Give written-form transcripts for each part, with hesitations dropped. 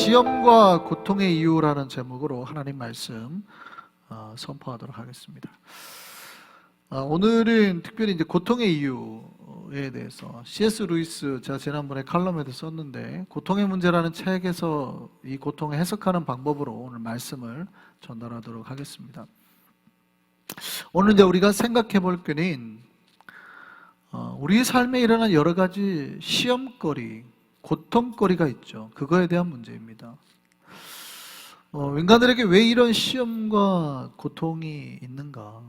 시험과 고통의 이유라는 제목으로 하나님 말씀 선포하도록 하겠습니다. 오늘은 특별히 이제 고통의 이유에 대해서 C.S. 루이스, 제가 지난번에 칼럼에도 썼는데 고통의 문제라는 책에서 이 고통을 해석하는 방법으로 오늘 말씀을 전달하도록 하겠습니다. 오늘 이제 우리가 생각해 볼 거는 우리 삶에 일어난 여러 가지 시험거리, 고통거리가 있죠. 그거에 대한 문제입니다. 인간들에게 왜 이런 시험과 고통이 있는가?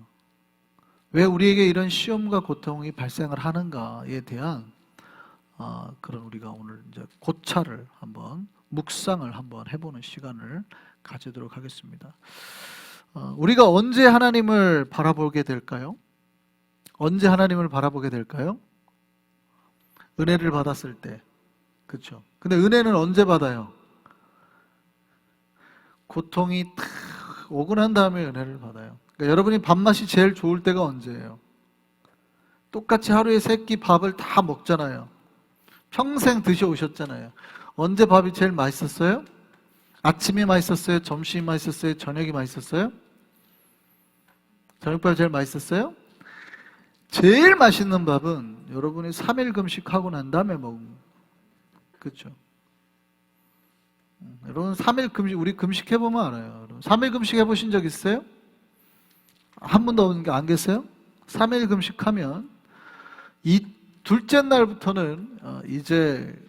왜 우리에게 이런 시험과 고통이 발생을 하는가에 대한 그런 우리가 오늘 이제 고찰을 한번 묵상을 한번 해보는 시간을 가지도록 하겠습니다. 우리가 언제 하나님을 바라보게 될까요? 언제 하나님을 바라보게 될까요? 은혜를 받았을 때. 그렇죠. 근데 은혜는 언제 받아요? 고통이 탁 오고 난 다음에 은혜를 받아요. 그러니까 여러분이 밥맛이 제일 좋을 때가 언제예요? 똑같이 하루에 3끼 밥을 다 먹잖아요. 평생 드셔오셨잖아요. 언제 밥이 제일 맛있었어요? 아침이 맛있었어요? 점심이 맛있었어요? 저녁이 맛있었어요? 저녁밥이 제일 맛있었어요? 제일 맛있는 밥은 여러분이 3일 금식하고 난 다음에 먹은 거예요. 그렇죠? 여러분 3일 금식, 우리 금식해보면 알아요. 3일 금식 해보신 적 있어요? 한 번도 안 계세요? 3일 금식하면 이 둘째 날부터는 이제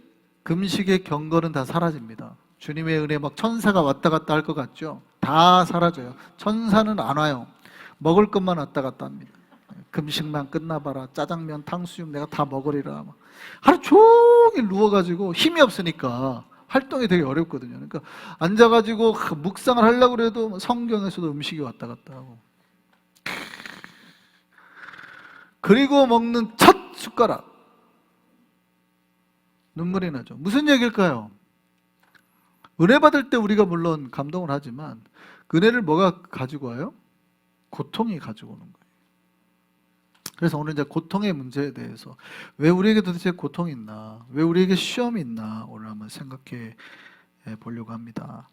금식의 경건은 다 사라집니다. 주님의 은혜 막 천사가 왔다 갔다 할 것 같죠? 다 사라져요. 천사는 안 와요. 먹을 것만 왔다 갔다 합니다. 금식만 끝나봐라. 짜장면, 탕수육 내가 다 먹으리라. 하루 종일 누워가지고 힘이 없으니까 활동이 되게 어렵거든요. 그러니까 앉아가지고 묵상을 하려고 해도 성경에서도 음식이 왔다 갔다 하고, 그리고 먹는 첫 숟가락 눈물이 나죠. 무슨 얘기일까요? 은혜 받을 때 우리가 물론 감동을 하지만 그 은혜를 뭐가 가지고 와요? 고통이 가지고 오는 거예요. 그래서 오늘 이제 고통의 문제에 대해서 왜 우리에게 도대체 고통이 있나, 왜 우리에게 시험이 있나 오늘 한번 생각해 보려고 합니다.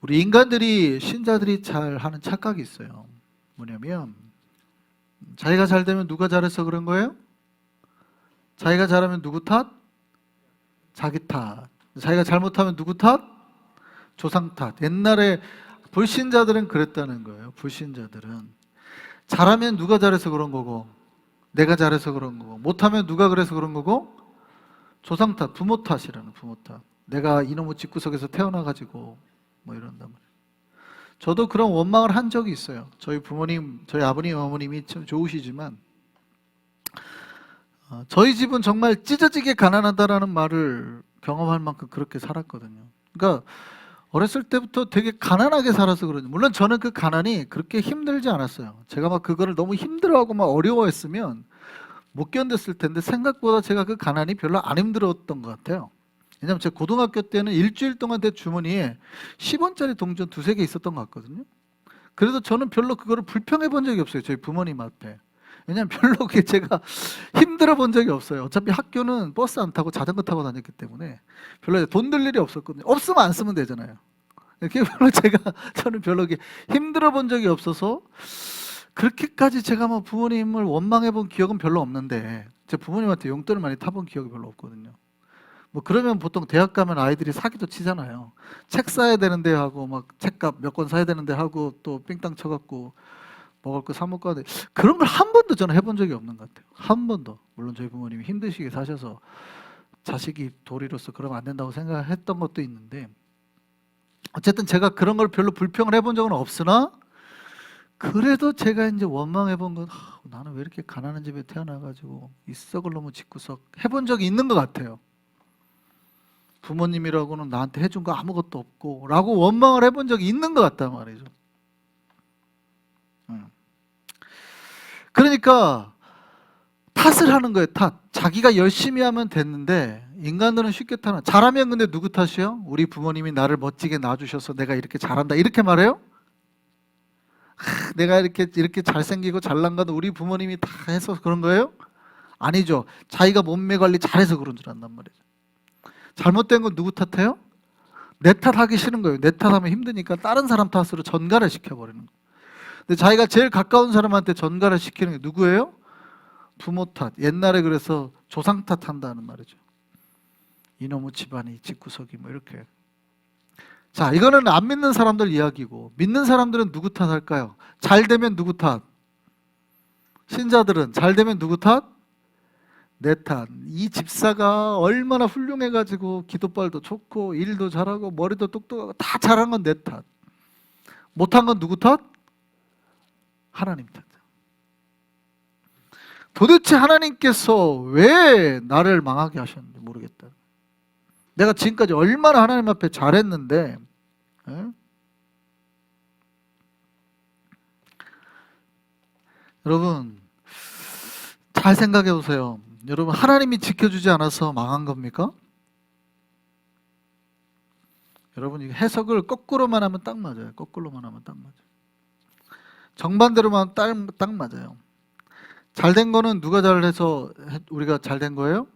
우리 인간들이, 신자들이 잘 하는 착각이 있어요. 뭐냐면 자기가 잘 되면 누가 잘해서 그런 거예요? 자기가 잘하면 누구 탓? 자기 탓. 자기가 잘못하면 누구 탓? 조상 탓. 옛날에 불신자들은 그랬다는 거예요. 불신자들은 잘하면 누가 잘해서 그런 거고, 내가 잘해서 그런 거고, 못하면 누가 그래서 그런 거고, 조상 탓, 부모 탓이라는, 부모 탓. 내가 이놈의 집구석에서 태어나가지고 뭐 이런단 말이에요. 저도 그런 원망을 한 적이 있어요. 저희 부모님, 저희 아버님, 어머님이 참 좋으시지만 저희 집은 정말 찢어지게 가난하다라는 말을 경험할 만큼 그렇게 살았거든요. 그러니까 어렸을 때부터 되게 가난하게 살아서 그런지, 물론 저는 그 가난이 그렇게 힘들지 않았어요. 제가 막 그거를 너무 힘들어하고 막 어려워했으면 못 견뎠을 텐데 생각보다 제가 그 가난이 별로 안 힘들었던 것 같아요. 왜냐면 제가 고등학교 때는 일주일 동안 제 주머니에 10원짜리 동전 2-3개 있었던 것 같거든요. 그래도 저는 별로 그거를 불평해 본 적이 없어요. 저희 부모님 앞에. 왜냐면 별로 그게 제가 힘들어 본 적이 없어요. 어차피 학교는 버스 안 타고 자전거 타고 다녔기 때문에 별로 돈 들 일이 없었거든요. 없으면 안 쓰면 되잖아요. 이렇게 별로 저는 별로 힘들어 본 적이 없어서 그렇게까지 제가 뭐 부모님을 원망해 본 기억은 별로 없는데, 제 부모님한테 용돈을 많이 타본 기억이 별로 없거든요. 뭐 그러면 보통 대학 가면 아이들이 사기도 치잖아요. 책 사야 되는데 하고, 막 책값 몇 권 사야 되는데 하고, 또 삥땅 쳐갖고 먹을 거 사 먹고 하는데, 그런 걸 한 번도 저는 해본 적이 없는 것 같아요. 한 번도. 물론 저희 부모님이 힘드시게 사셔서 자식이 도리로서 그러면 안 된다고 생각했던 것도 있는데, 어쨌든 제가 그런 걸 별로 불평을 해본 적은 없으나, 그래도 제가 이제 원망해 본 건, 나는 왜 이렇게 가난한 집에 태어나가지고 이 썩을 놈의 집구석 해본 적이 있는 것 같아요. 부모님이라고는 나한테 해준 거 아무것도 없고 라고 원망을 해본 적이 있는 것 같단 말이죠. 그러니까 탓을 하는 거예요. 탓. 자기가 열심히 하면 됐는데 인간들은 쉽게 탓하는. 잘하면 근데 누구 탓이요? 우리 부모님이 나를 멋지게 낳아주셔서 내가 이렇게 잘한다 이렇게 말해요? 내가 이렇게 잘생기고 잘난 건 우리 부모님이 다 해서 그런 거예요? 아니죠. 자기가 몸매 관리 잘해서 그런 줄 안단 말이죠. 잘못된 건 누구 탓해요? 내 탓하기 싫은 거예요. 내 탓하면 힘드니까 다른 사람 탓으로 전가를 시켜버리는 거예요. 근데 자기가 제일 가까운 사람한테 전가를 시키는 게 누구예요? 부모 탓. 옛날에 그래서 조상 탓한다는 말이죠. 이놈의 집안이 집구석이 뭐 이렇게. 자, 이거는 안 믿는 사람들 이야기고, 믿는 사람들은 누구 탓할까요? 잘 되면 누구 탓? 신자들은 잘 되면 누구 탓? 내 탓. 이 집사가 얼마나 훌륭해가지고 기도발도 좋고 일도 잘하고 머리도 똑똑하고 다 잘한 건 내 탓. 못한 건 누구 탓? 하나님 탓. 도대체 하나님께서 왜 나를 망하게 하셨는지 모르겠다. 내가 지금까지 얼마나 하나님 앞에 잘했는데, 에? 여러분 잘 생각해 보세요. 여러분, 하나님이 지켜주지 않아서 망한 겁니까? 여러분, 이 해석을 거꾸로만 하면 딱 맞아요. 거꾸로만 하면 딱 맞아요. 정반대로만 하면 딱 맞아요. 잘된 거는 누가 잘해서 우리가 잘된 거예요?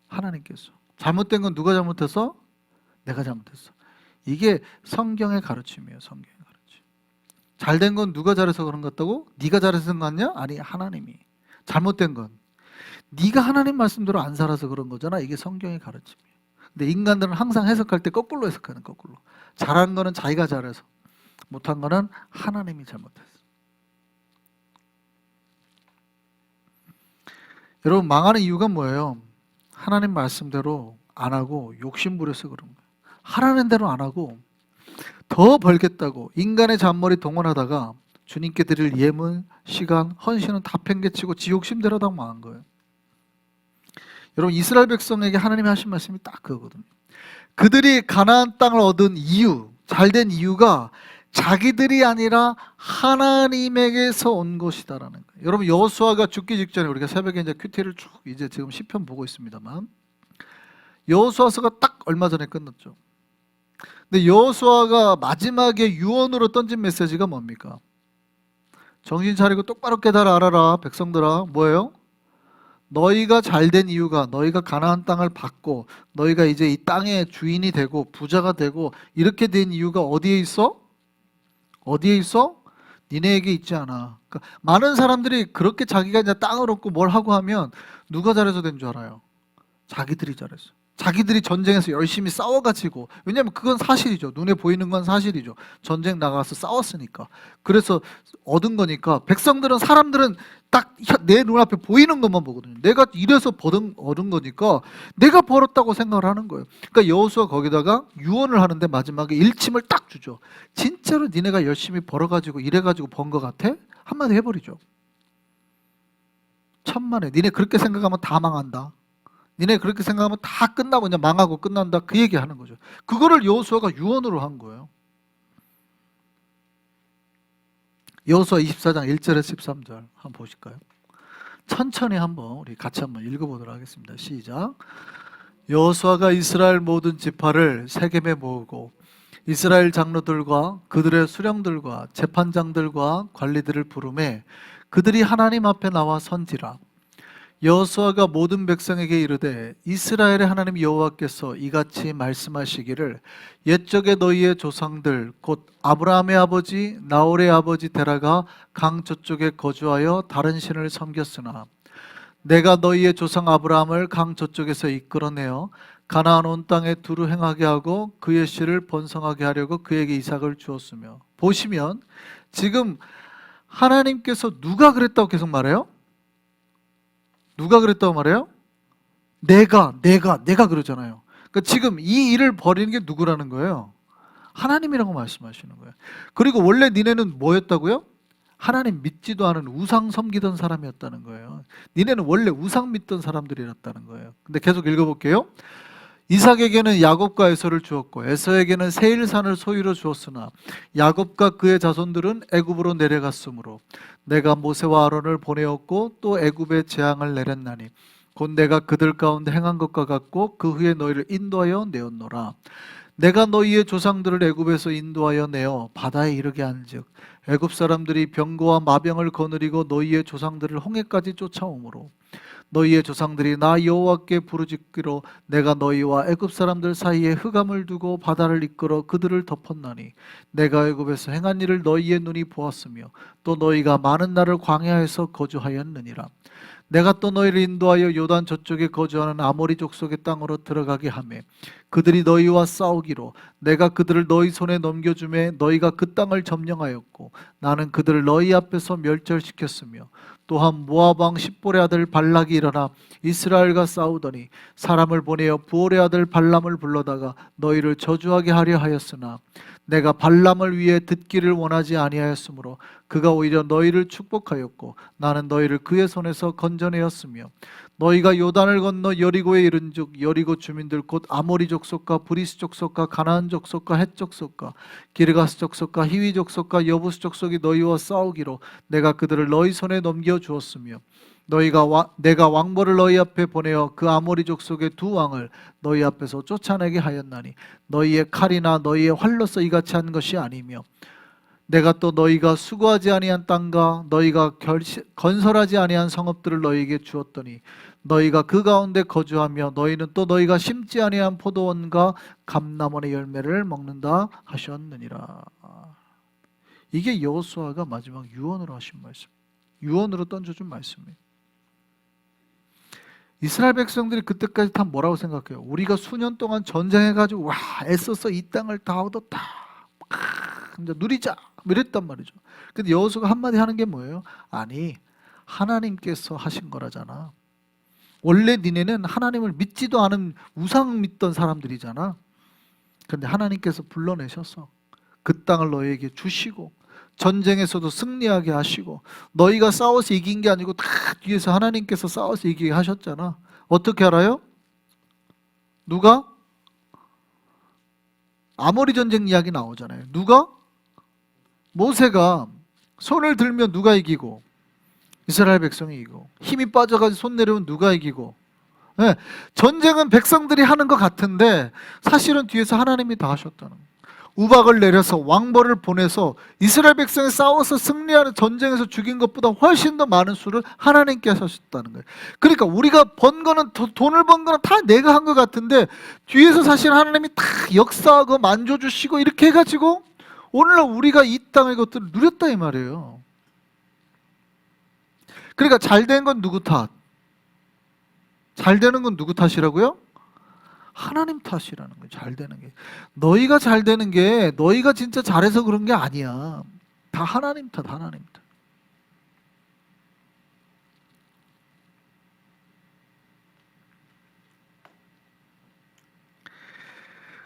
하나님께서. 잘못된 건 누가 잘못해서? 내가 잘못했어. 이게 성경의 가르침이에요. 성경의 가르침. 잘된 건 누가 잘해서 그런 것 같다고? 네가 잘해서 그런 거 같냐? 아니, 하나님이. 잘못된 건 네가 하나님 말씀대로 안 살아서 그런 거잖아. 이게 성경의 가르침이에요. 근데 인간들은 항상 해석할 때 거꾸로 해석하는, 거꾸로. 잘한 거는 자기가 잘해서, 못한 거는 하나님이 잘못했어. 여러분, 망하는 이유가 뭐예요? 하나님 말씀대로 안 하고 욕심 부려서 그런 거예요. 하라는 대로 안 하고 더 벌겠다고 인간의 잔머리 동원하다가 주님께 드릴 예물, 시간, 헌신은 다 팽개치고 지 욕심대로 하다가 망한 거예요. 여러분, 이스라엘 백성에게 하나님이 하신 말씀이 딱 그거거든요. 그들이 가나안 땅을 얻은 이유, 잘된 이유가 자기들이 아니라 하나님에게서 온 것이다라는 거예요. 여러분, 여호수아가 죽기 직전에, 우리가 새벽에 이제 큐티를 쭉 이제 지금 시편 보고 있습니다만, 여호수아서가 딱 얼마 전에 끝났죠. 근데 여호수아가 마지막에 유언으로 던진 메시지가 뭡니까? 정신 차리고 똑바로 깨달아 알아라 백성들아. 뭐예요? 너희가 잘된 이유가, 너희가 가나안 땅을 받고 너희가 이제 이 땅의 주인이 되고 부자가 되고 이렇게 된 이유가 어디에 있어? 어디에 있어? 니네에게 있지 않아. 그러니까 많은 사람들이 그렇게 자기가 이제 땅을 얻고 뭘 하고 하면 누가 잘해서 된 줄 알아요? 자기들이 잘했어. 자기들이 전쟁에서 열심히 싸워가지고, 왜냐면 그건 사실이죠. 눈에 보이는 건 사실이죠. 전쟁 나가서 싸웠으니까. 그래서 얻은 거니까. 백성들은, 사람들은 딱 내 눈앞에 보이는 것만 보거든요. 내가 이래서 얻은 거니까 내가 벌었다고 생각을 하는 거예요. 그러니까 여호수아 거기다가 유언을 하는데 마지막에 일침을 딱 주죠. 진짜로 니네가 열심히 벌어가지고 이래가지고 번 것 같아? 한마디 해버리죠. 천만에. 니네 그렇게 생각하면 다 망한다. 니네 그렇게 생각하면 다 끝나고 그냥 망하고 끝난다. 그 얘기하는 거죠. 그거를 여호수아가 유언으로 한 거예요. 여호수아 24장 1절에서 13절 한번 보실까요? 천천히 한번 우리 같이 한번 읽어보도록 하겠습니다. 시작. 여호수아가 이스라엘 모든 지파를 세겜에 모으고 이스라엘 장로들과 그들의 수령들과 재판장들과 관리들을 부르매 그들이 하나님 앞에 나와 선지라. 여호수아가 모든 백성에게 이르되 이스라엘의 하나님 여호와께서 이같이 말씀하시기를 옛적에 너희의 조상들 곧 아브라함의 아버지 나홀의 아버지 데라가 강 저쪽에 거주하여 다른 신을 섬겼으나 내가 너희의 조상 아브라함을 강 저쪽에서 이끌어내어 가나안 온 땅에 두루 행하게 하고 그의 씨를 번성하게 하려고 그에게 이삭을 주었으며. 보시면 지금 하나님께서 누가 그랬다고 계속 말해요? 누가 그랬다고 말해요? 내가 그러잖아요. 그러니까 지금 이 일을 벌이는 게 누구라는 거예요? 하나님이라고 말씀하시는 거예요. 그리고 원래 니네는 뭐였다고요? 하나님 믿지도 않은 우상 섬기던 사람이었다는 거예요. 니네는 원래 우상 믿던 사람들이었다는 거예요. 근데 계속 읽어볼게요. 이삭에게는 야곱과 에서를 주었고 에서에게는 세일산을 소유로 주었으나 야곱과 그의 자손들은 애굽으로 내려갔으므로 내가 모세와 아론을 보내었고 또 애굽에 재앙을 내렸나니 곧 내가 그들 가운데 행한 것과 같고 그 후에 너희를 인도하여 내었노라. 내가 너희의 조상들을 애굽에서 인도하여 내어 바다에 이르게 한즉 애굽 사람들이 병거와 마병을 거느리고 너희의 조상들을 홍해까지 쫓아오므로 너희의 조상들이 나 여호와께 부르짖기로 내가 너희와 애굽 사람들 사이에 흑암을 두고 바다를 이끌어 그들을 덮었나니 내가 애굽에서 행한 일을 너희의 눈이 보았으며 또 너희가 많은 날을 광야에서 거주하였느니라. 내가 또 너희를 인도하여 요단 저쪽에 거주하는 아모리 족속의 땅으로 들어가게 하매 그들이 너희와 싸우기로 내가 그들을 너희 손에 넘겨주매 너희가 그 땅을 점령하였고 나는 그들을 너희 앞에서 멸절시켰으며 또한 모압 왕 십볼의 아들 발락이 일어나 이스라엘과 싸우더니 사람을 보내어 부올의 아들 발람을 불러다가 너희를 저주하게 하려 하였으나 내가 발람을 위해 듣기를 원하지 아니하였으므로 그가 오히려 너희를 축복하였고 나는 너희를 그의 손에서 건져내었으며 너희가 요단을 건너 여리고에 이른즉 여리고 주민들 곧 아모리 족속과 브리스 족속과 가나안 족속과 헷 족속과 기르가스 족속과 히위 족속과 여부스 족속이 너희와 싸우기로 내가 그들을 너희 손에 넘겨 주었으며 내가 왕벌을 너희 앞에 보내어 그 아모리 족속의 두 왕을 너희 앞에서 쫓아내게 하였나니 너희의 칼이나 너희의 활로서 이같이 한 것이 아니며 내가 또 너희가 수고하지 아니한 땅과 너희가 건설하지 아니한 성읍들을 너희에게 주었더니 너희가 그 가운데 거주하며 너희는 또 너희가 심지 아니한 포도원과 감람원의 열매를 먹는다 하셨느니라. 이게 여호수아가 마지막 유언으로 하신 말씀, 유언으로 던져준 말씀이에요. 이스라엘 백성들이 그때까지 다 뭐라고 생각해요? 우리가 수년 동안 전쟁해가지고 와 애써서 이 땅을 다 얻었다, 이제 누리자 이랬단 말이죠. 근데 여호수아가 한마디 하는 게 뭐예요? 아니 하나님께서 하신 거라잖아. 원래 니네는 하나님을 믿지도 않은 우상 믿던 사람들이잖아. 근데 하나님께서 불러내셔서 그 땅을 너희에게 주시고 전쟁에서도 승리하게 하시고 너희가 싸워서 이긴 게 아니고 다 뒤에서 하나님께서 싸워서 이기게 하셨잖아. 어떻게 알아요? 누가? 아모리 전쟁 이야기 나오잖아요. 누가? 모세가 손을 들면 누가 이기고? 이스라엘 백성이 이기고. 힘이 빠져가지고 손 내려면 누가 이기고? 네, 전쟁은 백성들이 하는 것 같은데 사실은 뒤에서 하나님이 다 하셨다는 거예요. 우박을 내려서 왕벌을 보내서 이스라엘 백성이 싸워서 승리하는 전쟁에서 죽인 것보다 훨씬 더 많은 수를 하나님께서 하셨다는 거예요. 그러니까 우리가 번 거는 돈을 번 거는 다 내가 한 것 같은데 뒤에서 사실 하나님이 다 역사하고 만져주시고 이렇게 해가지고 오늘날 우리가 이 땅의 것들을 누렸다 이 말이에요. 그러니까 잘 된 건 누구 탓? 잘 되는 건 누구 탓이라고요? 하나님 탓이라는 거예요. 잘 되는 게. 너희가 잘 되는 게 너희가 진짜 잘해서 그런 게 아니야. 다 하나님 탓, 하나님 탓.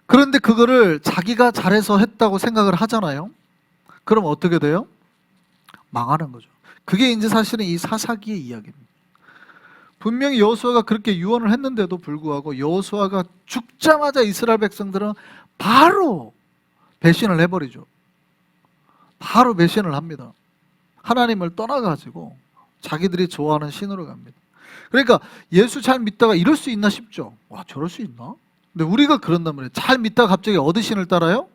그런데 그거를 자기가 잘해서 했다고 생각을 하잖아요. 그럼 어떻게 돼요? 망하는 거죠. 그게 이제 사실은 이 사사기의 이야기입니다. 분명히 여호수아가 그렇게 유언을 했는데도 불구하고 여호수아가 죽자마자 이스라엘 백성들은 바로 배신을 해버리죠. 바로 배신을 합니다. 하나님을 떠나가지고 자기들이 좋아하는 신으로 갑니다. 그러니까 예수 잘 믿다가 이럴 수 있나 싶죠. 와, 저럴 수 있나? 근데 우리가 그런단 말이에요. 잘 믿다가 갑자기 어디 신을 따라요?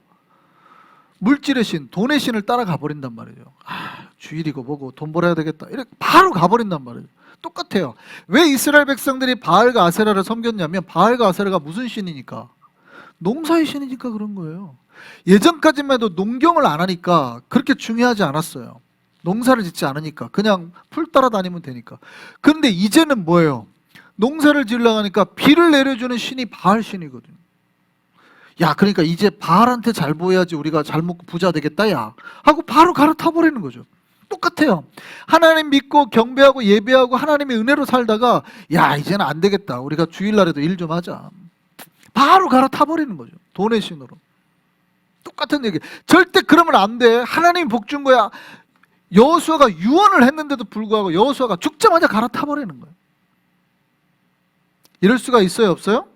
물질의 신, 돈의 신을 따라가 버린단 말이에요. 아, 주일이고 뭐고 돈 벌어야 되겠다, 이렇게 바로 가버린단 말이에요. 똑같아요. 왜 이스라엘 백성들이 바알과 아세라를 섬겼냐면 바알과 아세라가 무슨 신이니까? 농사의 신이니까 그런 거예요. 예전까지만 해도 농경을 안 하니까 그렇게 중요하지 않았어요. 농사를 짓지 않으니까 그냥 풀 따라다니면 되니까. 그런데 이제는 뭐예요? 농사를 지으려고 하니까 비를 내려주는 신이 바알 신이거든요. 야, 그러니까 이제 바알한테 잘 보여야지 우리가 잘 먹고 부자 되겠다 야 하고 바로 갈아타버리는 거죠. 똑같아요. 하나님 믿고 경배하고 예배하고 하나님의 은혜로 살다가 야, 이제는 안 되겠다, 우리가 주일날에도 일 좀 하자, 바로 갈아타버리는 거죠. 돈의 신으로. 똑같은 얘기. 절대 그러면 안 돼. 하나님이 복 준 거야. 여호수아가 유언을 했는데도 불구하고 여호수아가 죽자마자 갈아타버리는 거예요. 이럴 수가 있어요, 없어요?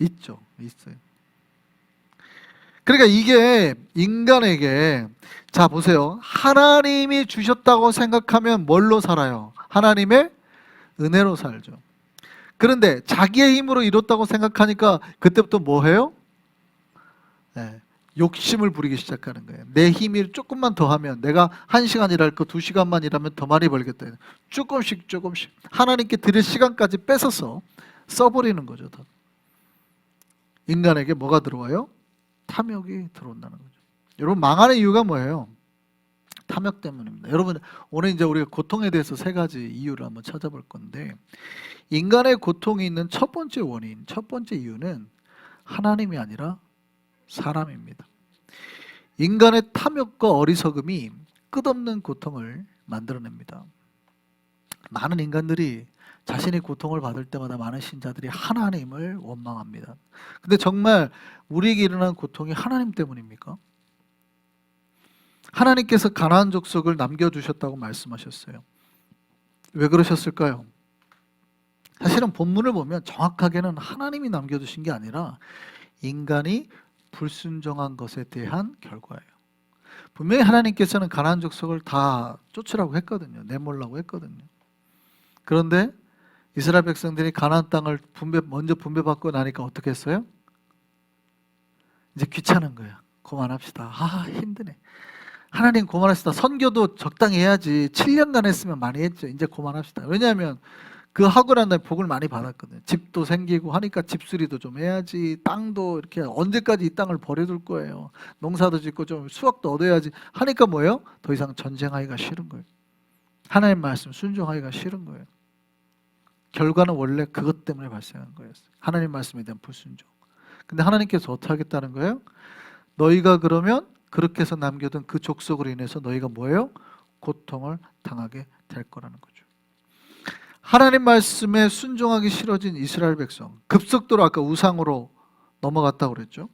있죠. 있어요. 그러니까 이게 인간에게, 자 보세요, 하나님이 주셨다고 생각하면 뭘로 살아요? 하나님의 은혜로 살죠. 그런데 자기의 힘으로 이뤘다고 생각하니까 그때부터 뭐 해요? 네, 욕심을 부리기 시작하는 거예요. 내 힘이 조금만 더 하면, 내가 1시간 일할 거 2시간만 일하면 더 많이 벌겠다. 조금씩 하나님께 드릴 시간까지 뺏어서 써버리는 거죠. 다. 인간에게 뭐가 들어와요? 탐욕이 들어온다는 거죠. 여러분, 망하는 이유가 뭐예요? 탐욕 때문입니다. 여러분, 오늘 이제 우리가 고통에 대해서 3가지 이유를 한번 찾아볼 건데, 인간의 고통이 있는 첫 번째 원인, 첫 번째 이유는 하나님이 아니라 사람입니다. 인간의 탐욕과 어리석음이 끝없는 고통을 만들어냅니다. 많은 인간들이 자신이 고통을 받을 때마다 많은 신자들이 하나님을 원망합니다. 근데 정말 우리에게 일어난 고통이 하나님 때문입니까? 하나님께서 가나안 족속을 남겨주셨다고 말씀하셨어요. 왜 그러셨을까요? 사실은 본문을 보면 정확하게는 하나님이 남겨두신 게 아니라 인간이 불순종한 것에 대한 결과예요. 분명히 하나님께서는 가나안 족속을 다 쫓으라고 했거든요. 내몰라고 했거든요. 그런데 이스라엘 백성들이 가나안 땅을 먼저 분배받고 나니까 어떻게 했어요? 이제 귀찮은 거야. 그만합시다. 힘드네. 하나님 그만합시다. 선교도 적당히 해야지. 7년간 했으면 많이 했죠. 이제 그만합시다. 왜냐하면 그 하고 난 다음에 복을 많이 받았거든요. 집도 생기고 하니까 집수리도 좀 해야지. 땅도 이렇게 언제까지 이 땅을 버려둘 거예요. 농사도 짓고 좀 수확도 얻어야지 하니까 뭐예요? 더 이상 전쟁하기가 싫은 거예요. 하나님 말씀 순종하기가 싫은 거예요. 결과는 원래 그것 때문에 발생한 거였어요. 하나님 말씀에 대한 불순종. 근데 하나님께서 어떻게 하겠다는 거예요? 너희가 그러면 그렇게 해서 남겨둔 그 족속으로 인해서 너희가 뭐예요? 고통을 당하게 될 거라는 거죠. 하나님 말씀에 순종하기 싫어진 이스라엘 백성, 급속도로 아까 우상으로 넘어갔다고 그랬죠.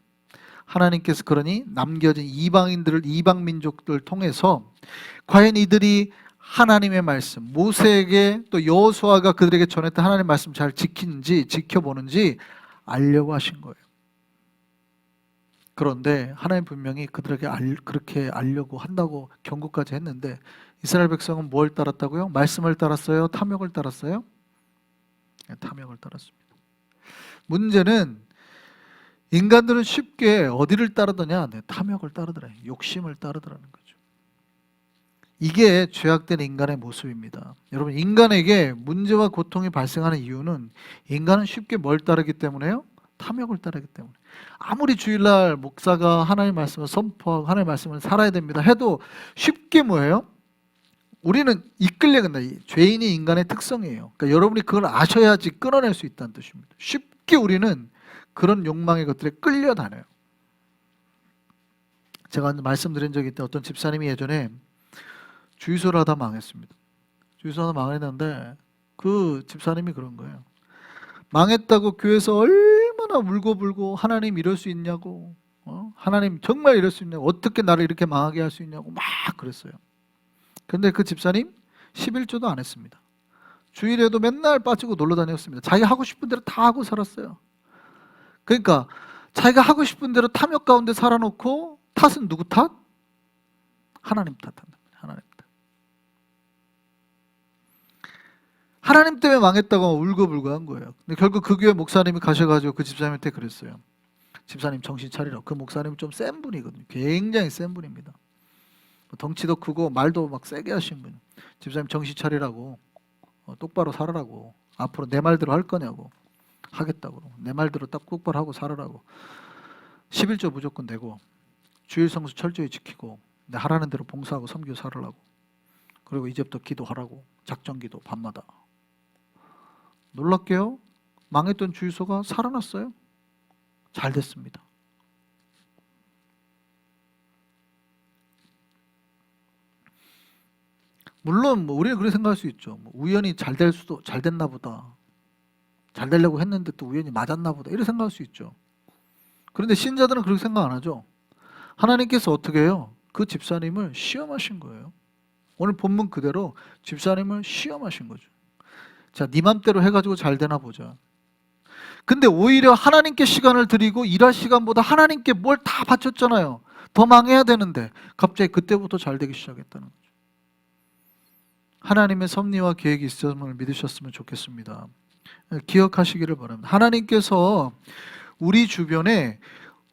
하나님께서 그러니 남겨진 이방 민족들을 통해서 과연 이들이 하나님의 말씀, 모세에게 또 여호수아가 그들에게 전했던 하나님의 말씀 잘 지키는지 지켜보는지 알려고 하신 거예요. 그런데 하나님 분명히 그들에게 그렇게 알려고 한다고 경고까지 했는데 이스라엘 백성은 뭘 따랐다고요? 말씀을 따랐어요? 탐욕을 따랐어요? 탐욕을 따랐습니다. 문제는 인간들은 쉽게 어디를 따르더냐? 탐욕을 따르더라. 욕심을 따르더라는 거죠. 이게 죄악된 인간의 모습입니다. 여러분, 인간에게 문제와 고통이 발생하는 이유는 인간은 쉽게 뭘 따르기 때문에요? 탐욕을 따르기 때문에. 아무리 주일날 목사가 하나님의 말씀을 선포하고 하나님의 말씀을 살아야 됩니다 해도 쉽게 뭐예요? 우리는 이끌려 간다. 죄인이 인간의 특성이에요. 그러니까 여러분이 그걸 아셔야지 끊어낼 수 있다는 뜻입니다. 쉽게 우리는 그런 욕망의 것들에 끌려다녀요. 제가 말씀드린 적이 있는데 어떤 집사님이 예전에 주유소를 하다 망했습니다. 주유소 하다 망했는데 그 집사님이 그런 거예요. 망했다고 교회에서 얼마나 울고불고 하나님 이럴 수 있냐고, 하나님 정말 이럴 수 있냐고, 어떻게 나를 이렇게 망하게 할 수 있냐고 막 그랬어요. 근데 그 집사님 11조도 안 했습니다. 주일에도 맨날 빠지고 놀러 다녔습니다. 자기가 하고 싶은 대로 다 하고 살았어요. 그러니까 자기가 하고 싶은 대로 탐욕 가운데 살아놓고 탓은 누구 탓? 하나님 탓한다. 하나님 탓. 하나님 때문에 망했다고 울고불고 한 거예요. 근데 결국 그 교회 목사님이 가셔가지고 그 집사님한테 그랬어요. 집사님 정신 차리라. 그 목사님은 좀 센 분이거든요. 굉장히 센 분입니다. 덩치도 크고 말도 막 세게 하신 분. 집사님 정신 차리라고, 똑바로 살아라고, 앞으로 내 말대로 할 거냐고, 하겠다고, 내 말대로 딱 똑바로 하고 살아라고, 11조 무조건 내고 주일 성수 철저히 지키고 내 하라는 대로 봉사하고 섬기고 살으라고, 그리고 이제부터 기도하라고, 작정기도 밤마다. 놀랍게요, 망했던 주유소가 살아났어요. 잘 됐습니다. 물론 우리는 그렇게 생각할 수 있죠. 우연히 잘 됐나 보다. 잘 되려고 했는데 또 우연히 맞았나 보다. 이렇게 생각할 수 있죠. 그런데 신자들은 그렇게 생각 안 하죠. 하나님께서 어떻게 해요? 그 집사님을 시험하신 거예요. 오늘 본문 그대로 집사님을 시험하신 거죠. 자, 네 맘대로 해가지고 잘 되나 보자. 근데 오히려 하나님께 시간을 드리고 일할 시간보다 하나님께 뭘 다 바쳤잖아요. 더 망해야 되는데 갑자기 그때부터 잘 되기 시작했다는 거죠. 하나님의 섭리와 계획이 있음을 믿으셨으면 좋겠습니다. 기억하시기를 바랍니다. 하나님께서 우리 주변에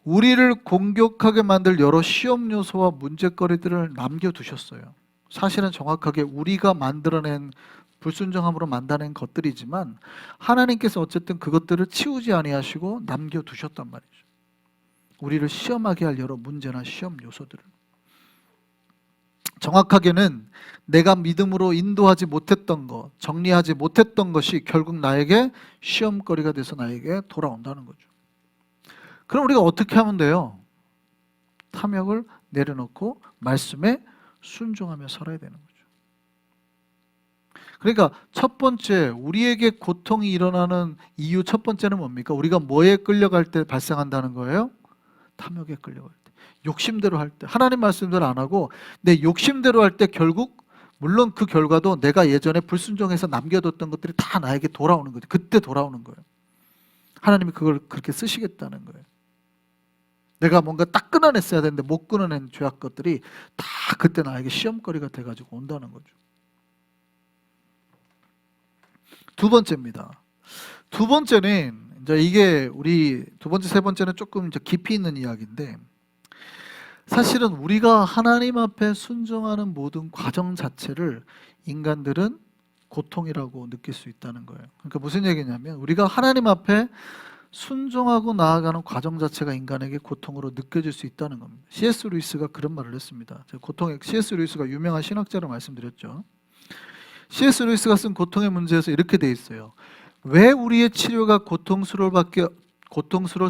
우리를 공격하게 만들 여러 시험 요소와 문제거리들을 남겨두셨어요. 사실은 정확하게 우리가 만들어낸 불순종함으로 만들어낸 것들이지만 하나님께서 어쨌든 그것들을 치우지 아니하시고 남겨두셨단 말이죠. 우리를 시험하게 할 여러 문제나 시험 요소들을. 정확하게는 내가 믿음으로 인도하지 못했던 것, 정리하지 못했던 것이 결국 나에게 시험거리가 돼서 나에게 돌아온다는 거죠. 그럼 우리가 어떻게 하면 돼요? 탐욕을 내려놓고 말씀에 순종하며 살아야 되는 거죠. 그러니까 첫 번째, 우리에게 고통이 일어나는 이유 첫 번째는 뭡니까? 우리가 뭐에 끌려갈 때 발생한다는 거예요? 탐욕에 끌려갈 때, 욕심대로 할 때, 하나님 말씀대로 안 하고 내 욕심대로 할 때 결국 물론 그 결과도 내가 예전에 불순종해서 남겨뒀던 것들이 다 나에게 돌아오는 거죠. 그때 돌아오는 거예요. 하나님이 그걸 그렇게 쓰시겠다는 거예요. 내가 뭔가 딱 끊어냈어야 되는데 못 끊어낸 죄악 것들이 다 그때 나에게 시험거리가 돼가지고 온다는 거죠. 두 번째입니다. 두 번째는 이제 이게 우리 두 번째, 세 번째는 조금 이제 깊이 있는 이야기인데 사실은 우리가 하나님 앞에 순종하는 모든 과정 자체를 인간들은 고통이라고 느낄 수 있다는 거예요. 그러니까 무슨 얘기냐면 우리가 하나님 앞에 순종하고 나아가는 과정 자체가 인간에게 고통으로 느껴질 수 있다는 겁니다. C.S. 루이스가 그런 말을 했습니다. C.S. 루이스가 유명한 신학자로 말씀드렸죠. C.S. 루이스가 쓴 고통의 문제에서 이렇게 돼 있어요. 왜 우리의 치료가 고통스러울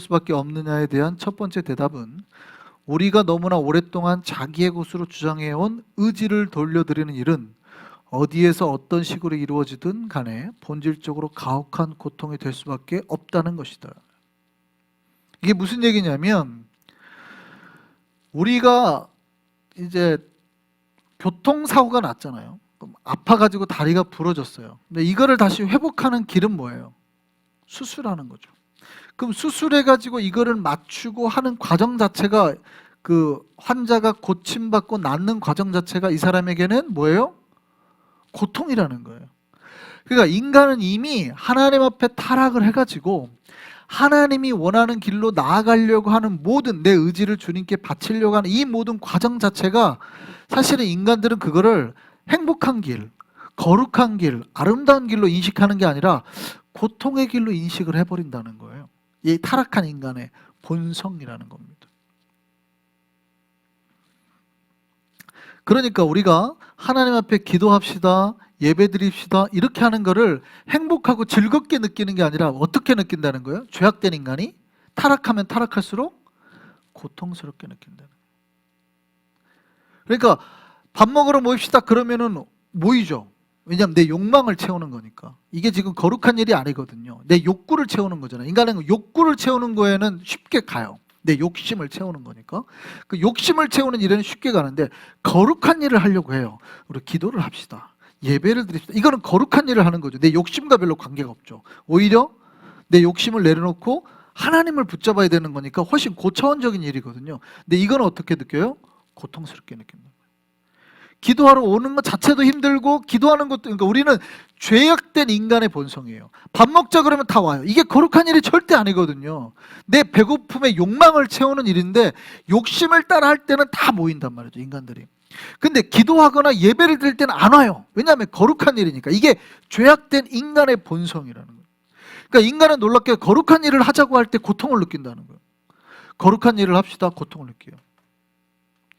수밖에 없느냐에 대한 첫 번째 대답은 우리가 너무나 오랫동안 자기의 것으로 주장해온 의지를 돌려드리는 일은 어디에서 어떤 식으로 이루어지든 간에 본질적으로 가혹한 고통이 될 수밖에 없다는 것이다. 이게 무슨 얘기냐면 우리가 이제 교통사고가 났잖아요. 그럼 아파가지고 다리가 부러졌어요. 근데 이거를 다시 회복하는 길은 뭐예요? 수술하는 거죠. 그럼 수술해가지고 이거를 맞추고 하는 과정 자체가 그 환자가 고침받고 낫는 과정 자체가 이 사람에게는 뭐예요? 고통이라는 거예요. 그러니까 인간은 이미 하나님 앞에 타락을 해가지고 하나님이 원하는 길로 나아가려고 하는 모든 내 의지를 주님께 바치려고 하는 이 모든 과정 자체가 사실은 인간들은 그거를 행복한 길, 거룩한 길, 아름다운 길로 인식하는 게 아니라 고통의 길로 인식을 해버린다는 거예요. 이 타락한 인간의 본성이라는 겁니다. 그러니까 우리가 하나님 앞에 기도합시다, 예배드립시다 이렇게 하는 거를 행복하고 즐겁게 느끼는 게 아니라 어떻게 느낀다는 거예요? 죄악된 인간이 타락하면 타락할수록 고통스럽게 느낀다는 거예요. 그러니까 밥 먹으러 모입시다 그러면은 모이죠. 왜냐하면 내 욕망을 채우는 거니까. 이게 지금 거룩한 일이 아니거든요. 내 욕구를 채우는 거잖아요. 인간은 욕구를 채우는 거에는 쉽게 가요. 내 욕심을 채우는 거니까. 그 욕심을 채우는 일에는 쉽게 가는데 거룩한 일을 하려고 해요. 우리 기도를 합시다. 예배를 드립시다. 이거는 거룩한 일을 하는 거죠. 내 욕심과 별로 관계가 없죠. 오히려 내 욕심을 내려놓고 하나님을 붙잡아야 되는 거니까 훨씬 고차원적인 일이거든요. 근데 이건 어떻게 느껴요? 고통스럽게 느낀다. 기도하러 오는 것 자체도 힘들고 기도하는 것도, 그러니까 우리는 죄악된 인간의 본성이에요. 밥 먹자 그러면 다 와요. 이게 거룩한 일이 절대 아니거든요. 내 배고픔의 욕망을 채우는 일인데 욕심을 따라 할 때는 다 모인단 말이죠, 인간들이. 근데 기도하거나 예배를 드릴 때는 안 와요. 왜냐하면 거룩한 일이니까. 이게 죄악된 인간의 본성이라는 거예요. 그러니까 인간은 놀랍게 거룩한 일을 하자고 할 때 고통을 느낀다는 거예요. 거룩한 일을 합시다, 고통을 느껴요.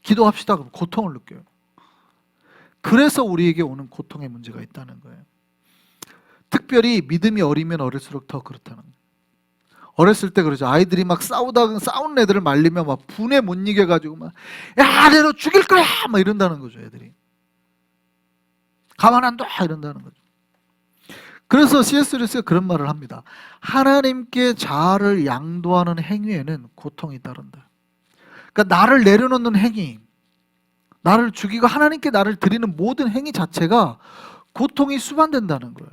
기도합시다, 그럼 고통을 느껴요. 그래서 우리에게 오는 고통의 문제가 있다는 거예요. 특별히 믿음이 어리면 어릴수록 더 그렇다는 거예요. 어렸을 때 그러죠. 아이들이 막 싸우는 애들을 말리면 막 분에 못 이겨가지고 막 야, 내가 너 죽일 거야! 막 이런다는 거죠, 애들이. 가만 안 둬! 이런다는 거죠. 그래서 C.S. 루이스가 그런 말을 합니다. 하나님께 자아를 양도하는 행위에는 고통이 따른다. 그러니까 나를 내려놓는 행위, 나를 죽이고 하나님께 나를 드리는 모든 행위 자체가 고통이 수반된다는 거예요.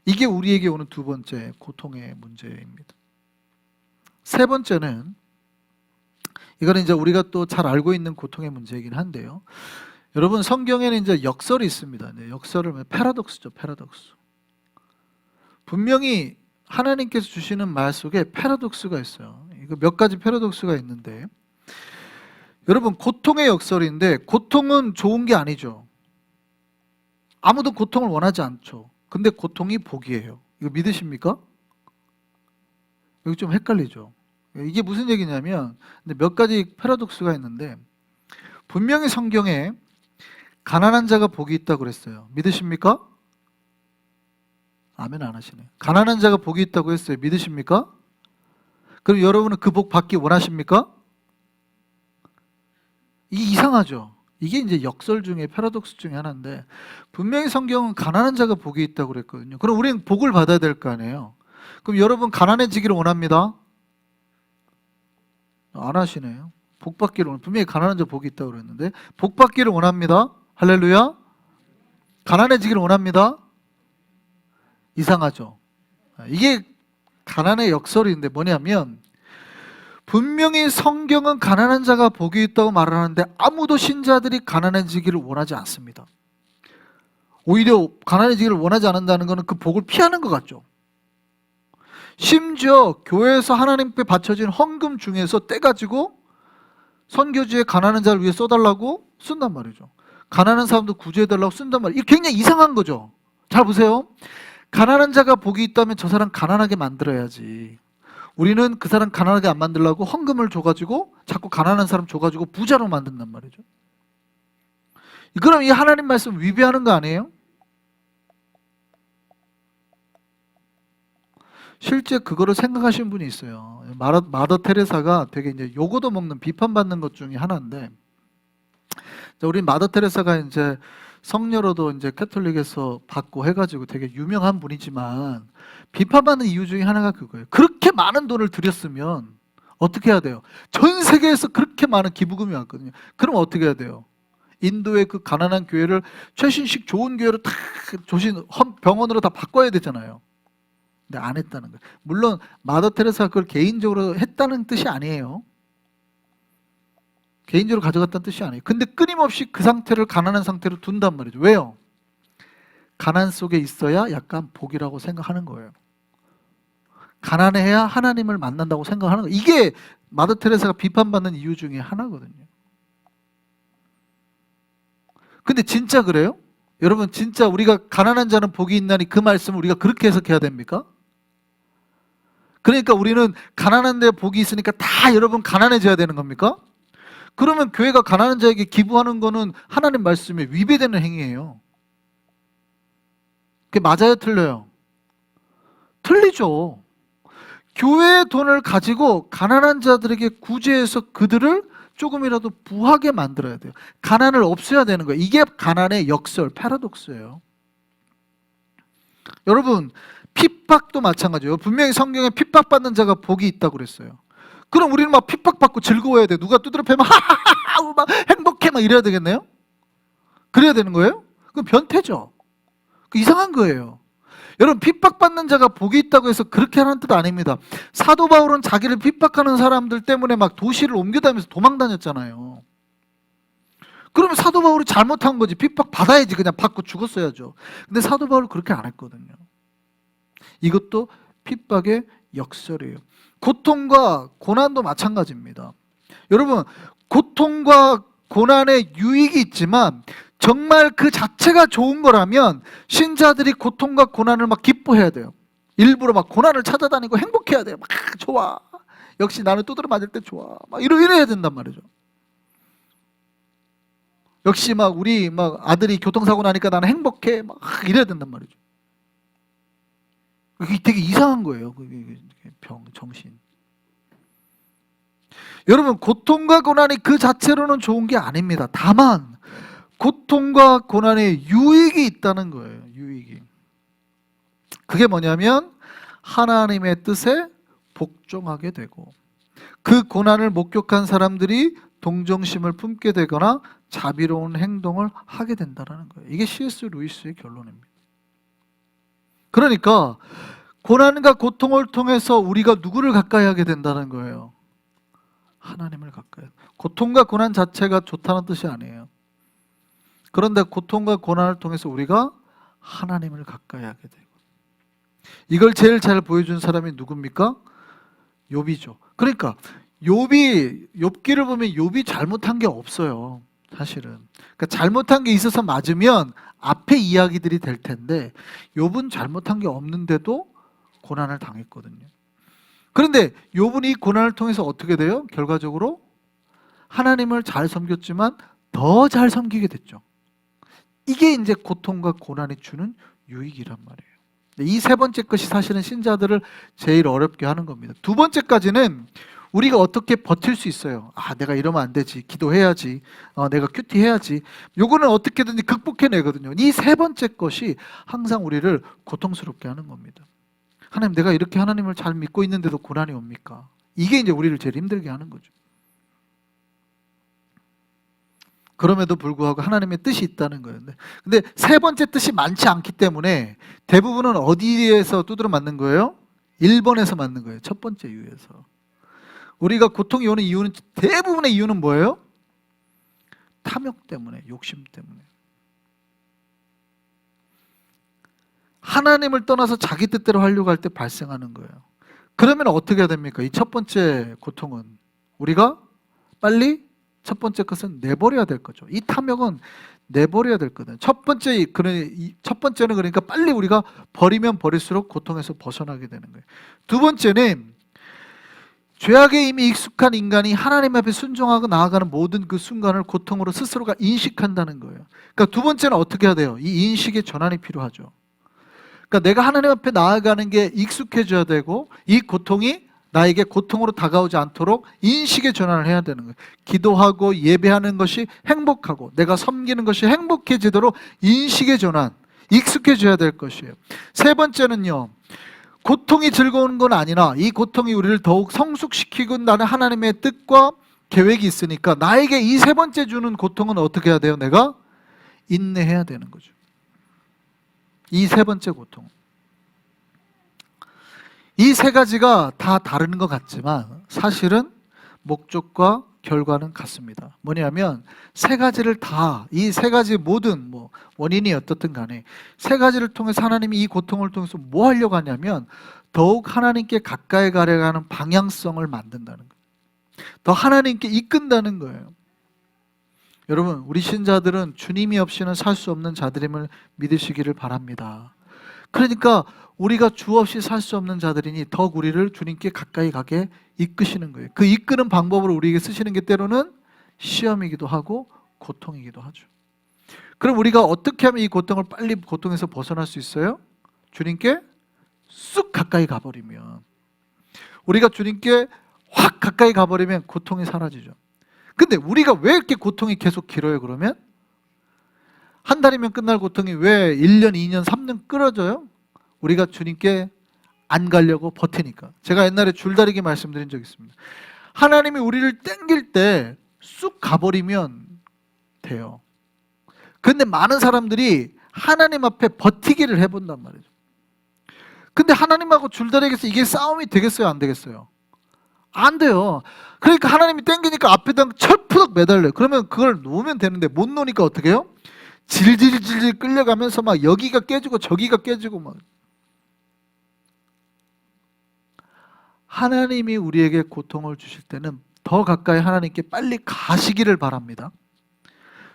이게 우리에게 오는 두 번째 고통의 문제입니다. 세 번째는, 이거는 이제 우리가 또 잘 알고 있는 고통의 문제이긴 한데요. 여러분, 성경에는 이제 역설이 있습니다. 역설을 패러독스죠, 패러독스. 분명히 하나님께서 주시는 말 속에 패러독스가 있어요. 이거 몇 가지 패러독스가 있는데, 여러분 고통의 역설인데 고통은 좋은 게 아니죠. 아무도 고통을 원하지 않죠. 근데 고통이 복이에요. 이거 믿으십니까? 여기 좀 헷갈리죠. 이게 무슨 얘기냐면, 근데 몇 가지 패러독스가 있는데, 분명히 성경에 가난한 자가 복이 있다고 그랬어요. 믿으십니까? 아멘 안 하시네. 가난한 자가 복이 있다고 했어요. 믿으십니까? 그럼 여러분은 그 복 받기 원하십니까? 이게 이상하죠. 이게 이제 역설 중에 패러독스 중에 하나인데, 분명히 성경은 가난한 자가 복이 있다고 그랬거든요. 그럼 우리는 복을 받아야 될 거 아니에요. 그럼 여러분 가난해지기를 원합니다? 안 하시네요. 복 받기를 분명히 가난한 자 복이 있다고 그랬는데, 복 받기를 원합니다. 할렐루야. 가난해지기를 원합니다. 이상하죠. 이게 가난의 역설인데 뭐냐면, 분명히 성경은 가난한 자가 복이 있다고 말을 하는데 아무도 신자들이 가난해지기를 원하지 않습니다. 오히려 가난해지기를 원하지 않는다는 것은 그 복을 피하는 것 같죠. 심지어 교회에서 하나님께 바쳐진 헌금 중에서 떼가지고 선교지에 가난한 자를 위해 써달라고 쓴단 말이죠. 가난한 사람도 구제해달라고 쓴단 말이에요. 이게 굉장히 이상한 거죠. 잘 보세요. 가난한 자가 복이 있다면 저 사람 가난하게 만들어야지. 우리는 그 사람 가난하게 안 만들려고 헌금을 줘가지고 자꾸 가난한 사람 줘가지고 부자로 만든단 말이죠. 그럼 이 하나님 말씀 위배하는 거 아니에요? 실제 그거를 생각하시는 분이 있어요. 마더 테레사가 되게 이제 요거도 먹는 비판받는 것 중에 하나인데, 우리 마더 테레사가 이제 성녀로도 이제 캐톨릭에서 받고 해가지고 되게 유명한 분이지만, 비판받는 이유 중에 하나가 그거예요. 그렇게 많은 돈을 들였으면 어떻게 해야 돼요? 전 세계에서 그렇게 많은 기부금이 왔거든요. 그럼 어떻게 해야 돼요? 인도의 그 가난한 교회를 최신식 좋은 교회로 다 병원으로 다 바꿔야 되잖아요. 근데 안 했다는 거예요. 물론 마더 테레사가 그걸 개인적으로 했다는 뜻이 아니에요. 개인적으로 가져갔다는 뜻이 아니에요. 근데 끊임없이 그 상태를 가난한 상태로 둔단 말이죠. 왜요? 가난 속에 있어야 약간 복이라고 생각하는 거예요. 가난해야 하나님을 만난다고 생각하는 거예요. 이게 마더 테레사가 비판받는 이유 중에 하나거든요. 근데 진짜 그래요? 여러분 진짜 우리가 가난한 자는 복이 있나니 그 말씀을 우리가 그렇게 해석해야 됩니까? 그러니까 우리는 가난한 데 복이 있으니까 다 여러분 가난해져야 되는 겁니까? 그러면 교회가 가난한 자에게 기부하는 거는 하나님 말씀에 위배되는 행위예요. 그게 맞아요, 틀려요? 틀리죠. 교회의 돈을 가지고 가난한 자들에게 구제해서 그들을 조금이라도 부하게 만들어야 돼요. 가난을 없애야 되는 거예요. 이게 가난의 역설, 패러독스예요. 여러분 핍박도 마찬가지예요. 분명히 성경에 핍박받는 자가 복이 있다고 그랬어요. 그럼 우리는 막 핍박받고 즐거워야 돼. 누가 두드려 패면 하하하하 막 행복해 막 이래야 되겠네요? 그래야 되는 거예요? 그건 변태죠. 이상한 거예요. 여러분 핍박받는 자가 복이 있다고 해서 그렇게 하는 뜻 아닙니다. 사도 바울은 자기를 핍박하는 사람들 때문에 막 도시를 옮겨다니면서 도망다녔잖아요. 그러면 사도 바울이 잘못한 거지. 핍박 받아야지. 그냥 받고 죽었어야죠. 근데 사도 바울은 그렇게 안 했거든요. 이것도 핍박의 역설이에요. 고통과 고난도 마찬가지입니다. 여러분 고통과 고난의 유익이 있지만 정말 그 자체가 좋은 거라면 신자들이 고통과 고난을 막 기뻐해야 돼요. 일부러 막 고난을 찾아다니고 행복해야 돼요. 막 좋아. 역시 나는 두드려 맞을 때 좋아. 막 이래야 된단 말이죠. 역시 막 우리 막 아들이 교통사고 나니까 나는 행복해. 막 이래야 된단 말이죠. 그게 되게 이상한 거예요. 그게 정신. 여러분 고통과 고난이 그 자체로는 좋은 게 아닙니다. 다만 고통과 고난에 유익이 있다는 거예요. 유익이. 그게 뭐냐면 하나님의 뜻에 복종하게 되고 그 고난을 목격한 사람들이 동정심을 품게 되거나 자비로운 행동을 하게 된다는 거예요. 이게 C.S. 루이스의 결론입니다. 그러니까 고난과 고통을 통해서 우리가 누구를 가까이 하게 된다는 거예요? 하나님을 가까이. 고통과 고난 자체가 좋다는 뜻이 아니에요. 그런데 고통과 고난을 통해서 우리가 하나님을 가까이 하게 되고 이걸 제일 잘 보여준 사람이 누굽니까? 욥이죠. 그러니까 욥기를 보면 욥이 잘못한 게 없어요. 사실은. 그러니까 잘못한 게 있어서 맞으면 앞에 이야기들이 될 텐데 욥은 잘못한 게 없는데도 고난을 당했거든요. 그런데 욥은 이 고난을 통해서 어떻게 돼요? 결과적으로 하나님을 잘 섬겼지만 더 잘 섬기게 됐죠. 이게 이제 고통과 고난이 주는 유익이란 말이에요. 이 세 번째 것이 사실은 신자들을 제일 어렵게 하는 겁니다. 두 번째까지는 우리가 어떻게 버틸 수 있어요. 내가 이러면 안 되지. 기도해야지. 내가 큐티해야지. 요거는 어떻게든지 극복해내거든요. 이 세 번째 것이 항상 우리를 고통스럽게 하는 겁니다. 하나님, 내가 이렇게 하나님을 잘 믿고 있는데도 고난이 옵니까? 이게 이제 우리를 제일 힘들게 하는 거죠. 그럼에도 불구하고 하나님의 뜻이 있다는 거예요. 근데 세 번째 뜻이 많지 않기 때문에 대부분은 어디에서 두드려 맞는 거예요? 1번에서 맞는 거예요. 첫 번째 이유에서. 우리가 고통이 오는 이유는, 대부분의 이유는 뭐예요? 탐욕 때문에, 욕심 때문에. 하나님을 떠나서 자기 뜻대로 하려고 할 때 발생하는 거예요. 그러면 어떻게 해야 됩니까? 이 첫 번째 고통은 우리가 빨리 첫 번째 것은 내버려야 될 거죠. 이 탐욕은 내버려야 될 거거든요. 첫 번째는 그러니까 빨리 우리가 버리면 버릴수록 고통에서 벗어나게 되는 거예요. 두 번째는 죄악에 이미 익숙한 인간이 하나님 앞에 순종하고 나아가는 모든 그 순간을 고통으로 스스로가 인식한다는 거예요. 그러니까 두 번째는 어떻게 해야 돼요? 이 인식의 전환이 필요하죠. 그러니까 내가 하나님 앞에 나아가는 게 익숙해져야 되고 이 고통이 나에게 고통으로 다가오지 않도록 인식의 전환을 해야 되는 거예요. 기도하고 예배하는 것이 행복하고 내가 섬기는 것이 행복해지도록 인식의 전환, 익숙해져야 될 것이에요. 세 번째는요, 고통이 즐거운 건 아니나 이 고통이 우리를 더욱 성숙시키고 나는 하나님의 뜻과 계획이 있으니까 나에게 이 세 번째 주는 고통은 어떻게 해야 돼요? 내가 인내해야 되는 거죠. 이 세 번째 고통. 이 세 가지가 다 다른 것 같지만 사실은 목적과 결과는 같습니다. 뭐냐면 세 가지를 다, 이 세 가지 모든 원인이 어떻든 간에 세 가지를 통해서 하나님이 이 고통을 통해서 뭐 하려고 하냐면 더욱 하나님께 가까이 가려가는 방향성을 만든다는 거예요. 더 하나님께 이끈다는 거예요. 여러분, 우리 신자들은 주님이 없이는 살 수 없는 자들임을 믿으시기를 바랍니다. 그러니까 우리가 주 없이 살 수 없는 자들이니 더욱 우리를 주님께 가까이 가게 이끄시는 거예요. 그 이끄는 방법으로 우리에게 쓰시는 게 때로는 시험이기도 하고 고통이기도 하죠. 그럼 우리가 어떻게 하면 이 고통을 빨리 고통에서 벗어날 수 있어요? 주님께 쑥 가까이 가버리면, 우리가 주님께 확 가까이 가버리면 고통이 사라지죠. 근데 우리가 왜 이렇게 고통이 계속 길어요? 그러면 한 달이면 끝날 고통이 왜 1년, 2년, 3년 끌어져요? 우리가 주님께 안 가려고 버티니까. 제가 옛날에 줄다리기 말씀드린 적 있습니다. 하나님이 우리를 땡길 때 쑥 가버리면 돼요. 근데 많은 사람들이 하나님 앞에 버티기를 해본단 말이죠. 근데 하나님하고 줄다리기에서 이게 싸움이 되겠어요? 안 되겠어요? 안 돼요. 그러니까 하나님이 땡기니까 앞에다 철푸덕 매달려요. 그러면 그걸 놓으면 되는데 못 놓으니까 어떻게 해요? 질질질질 끌려가면서 막 여기가 깨지고 저기가 깨지고 막. 하나님이 우리에게 고통을 주실 때는 더 가까이 하나님께 빨리 가시기를 바랍니다.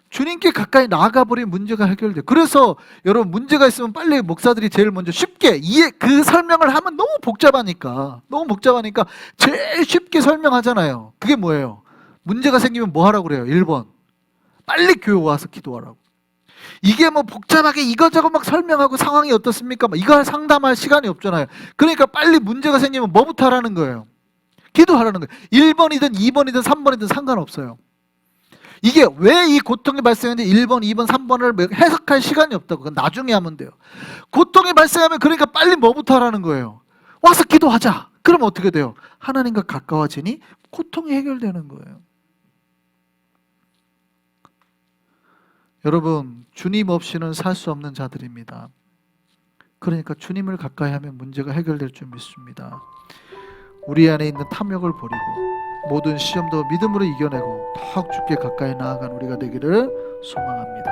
주님께 가까이 나아가버리면 문제가 해결돼요. 그래서 여러분, 문제가 있으면 빨리 목사들이 제일 먼저 쉽게 그 설명을 하면 너무 복잡하니까 제일 쉽게 설명하잖아요. 그게 뭐예요? 문제가 생기면 뭐 하라고 그래요? 1번, 빨리 교회 와서 기도하라고. 이게 복잡하게 이것저것 막 설명하고 상황이 어떻습니까? 이거 상담할 시간이 없잖아요. 그러니까 빨리 문제가 생기면 뭐부터 하라는 거예요? 기도하라는 거예요. 1번이든 2번이든 3번이든 상관없어요. 이게 왜 이 고통이 발생했는지 1번, 2번, 3번을 해석할 시간이 없다고. 그건 나중에 하면 돼요. 고통이 발생하면 그러니까 빨리 뭐부터 하라는 거예요? 와서 기도하자. 그럼 어떻게 돼요? 하나님과 가까워지니 고통이 해결되는 거예요. 여러분, 주님 없이는 살 수 없는 자들입니다. 그러니까 주님을 가까이 하면 문제가 해결될 줄 믿습니다. 우리 안에 있는 탐욕을 버리고 모든 시험도 믿음으로 이겨내고 더욱 주께 가까이 나아간 우리가 되기를 소망합니다.